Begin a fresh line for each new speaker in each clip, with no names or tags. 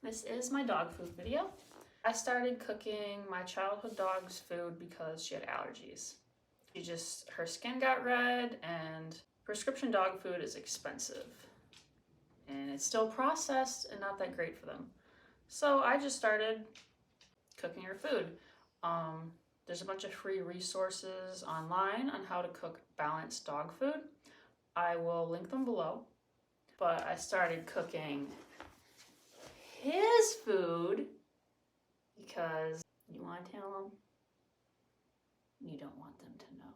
This is my dog food video. I started cooking my childhood dog's food because she had allergies. Her skin got red, and prescription dog food is expensive. And it's still processed and not that great for them. So I just started cooking her food. There's a bunch of free resources online on how to cook balanced dog food. I will link them below. But I started cooking his food because you want to tell them? You don't want them to know.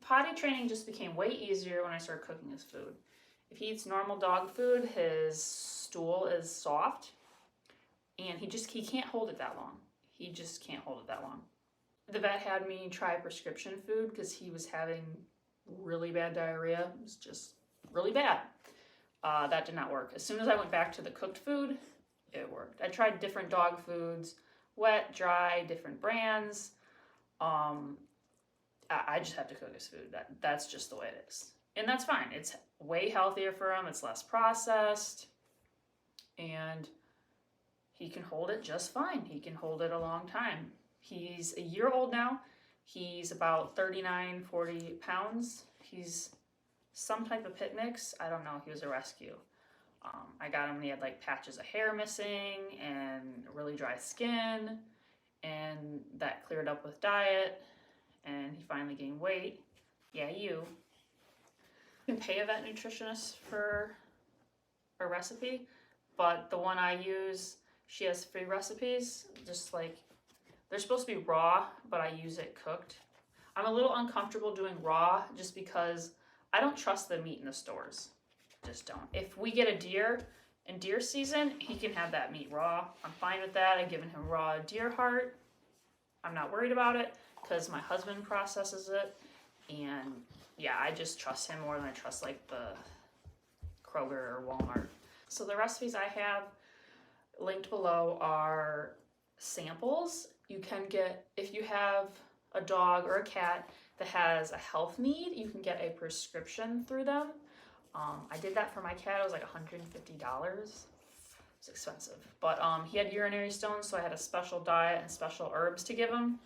Potty training just became way easier when I started cooking his food. If he eats normal dog food, his stool is soft and he can't hold it that long. He just can't hold it that long. The vet had me try prescription food because he was having really bad diarrhea. It was just really bad. That did not work. As soon as I went back to the cooked food, it worked. I tried different dog foods, wet, dry, different brands. I just have to cook his food. That's just the way it is. And that's fine. It's way healthier for him. It's less processed. And he can hold it just fine. He can hold it a long time. He's a year old now. He's about 39, 40 pounds. He's some type of pit mix. I don't know. He was a rescue. I got him when he had like patches of hair missing and really dry skin. And that cleared up with diet. And he finally gained weight. Yeah, you can pay a vet nutritionist for a recipe, but the one I use, she has free recipes, just like, they're supposed to be raw, but I use it cooked. I'm a little uncomfortable doing raw just because I don't trust the meat in the stores. Just don't. If we get a deer in deer season, he can have that meat raw. I'm fine with that. I've given him raw deer heart. I'm not worried about it because my husband processes it. And yeah, I just trust him more than I trust like the Kroger or Walmart. So the recipes I have linked below are samples. You can get, if you have a dog or a cat that has a health need, you can get a prescription through them. I did that for my cat. It was like $150. It's expensive. But he had urinary stones, so I had a special diet and special herbs to give him.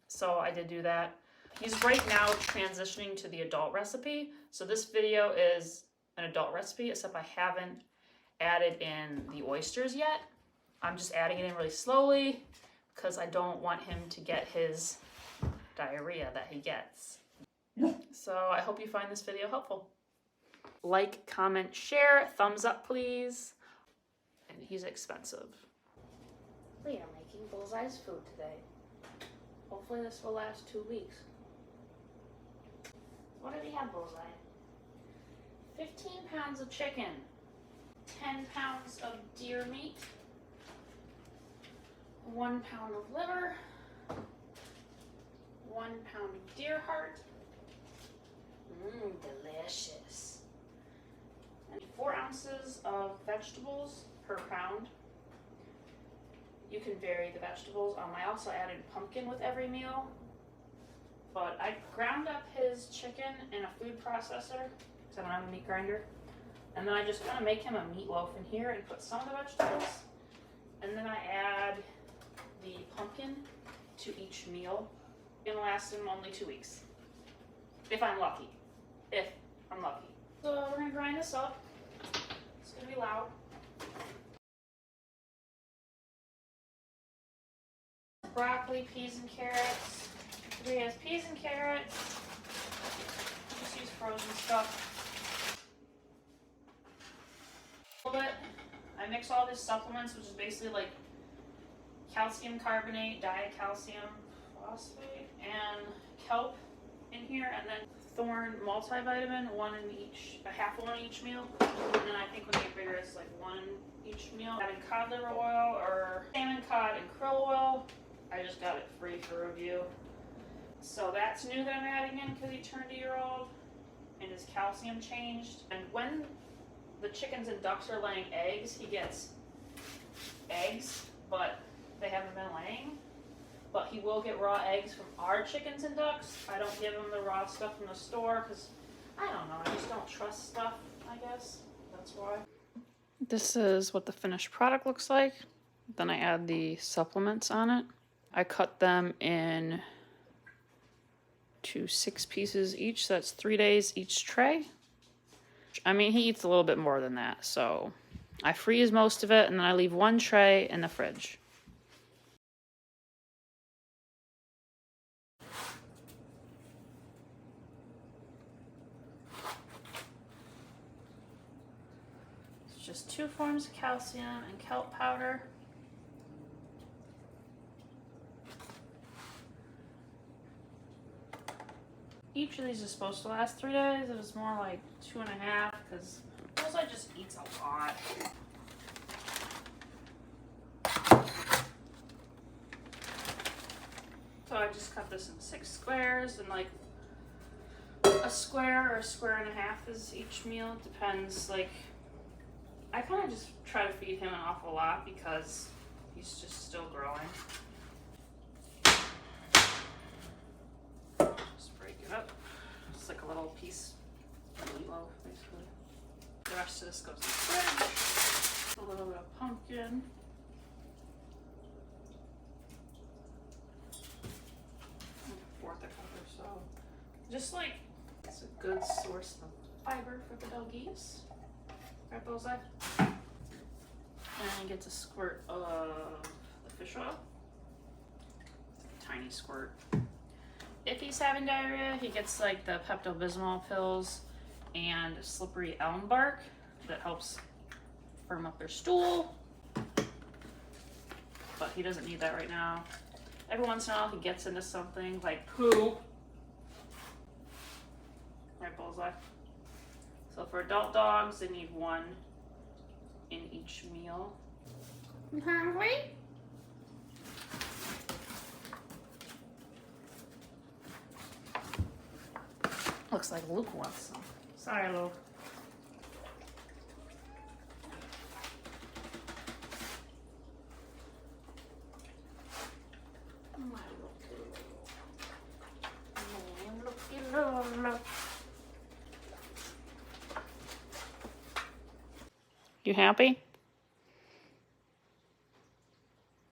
So I did do that. He's right now transitioning to the adult recipe. So this video is an adult recipe, except I haven't added in the oysters yet. I'm just adding it in really slowly because I don't want him to get his diarrhea that he gets. So I hope you find this video helpful. Like, comment, share, thumbs up please. And he's expensive. We are making Bullseye's food today. Hopefully this will last 2 weeks. What did he have, Bullseye? 15 pounds of chicken, 10 pounds of deer meat, 1 pound of liver, 1 pound of deer heart. Delicious. And 4 ounces of vegetables per pound. You can vary the vegetables. I also added pumpkin with every meal. But I ground up his chicken in a food processor because I don't have a meat grinder. And then I just gonna make him a meatloaf in here and put some of the vegetables. And then I add the pumpkin to each meal. It's gonna last him only 2 weeks. If I'm lucky. If I'm lucky. So we're gonna grind this up. It's gonna be loud. Broccoli, peas, and carrots. He has peas and carrots. Just use frozen stuff. A little bit. I mix all his supplements, which is basically like calcium carbonate, diet calcium phosphate, and kelp in here, and then Thorne multivitamin, a half one in each meal. And then I think when they get bigger, it's like 1 each meal. Adding cod liver oil or salmon, cod, and krill oil. I just got it free for review. So that's new that I'm adding in because he turned a year old and his calcium changed. And when the chickens and ducks are laying eggs, he gets eggs, but they haven't been laying. But he will get raw eggs from our chickens and ducks. I don't give him the raw stuff from the store because, I don't know, I just don't trust stuff, I guess. That's why. This is what the finished product looks like. Then I add the supplements on it. I cut them in to 6 pieces each, so that's 3 days each tray. I mean, he eats a little bit more than that, so I freeze most of it and then I leave 1 tray in the fridge. It's just 2 forms of calcium and kelp powder. Each of these is supposed to last 3 days. It was more like 2.5 because Bullseye just eats a lot. So I just cut this in 6 squares, and like a square or a square and a half is each meal. It depends. Like, I kind of just try to feed him an awful lot because he's just still growing. Just break it up. It's like a little piece of meatloaf, basically. The rest of this goes in the fridge. A little bit of pumpkin. Just like, it's a good source of fiber for the doggies. Right, Bullseye? And he gets a squirt of the fish oil. Tiny squirt. If he's having diarrhea, he gets like the Pepto-Bismol pills and slippery elm bark that helps firm up their stool. But he doesn't need that right now. Every once in a while he gets into something like poo. Right, Bullseye? So for adult dogs, they need 1 in each meal. You hungry? Looks like Luke wants some. Sorry, Luke. You happy?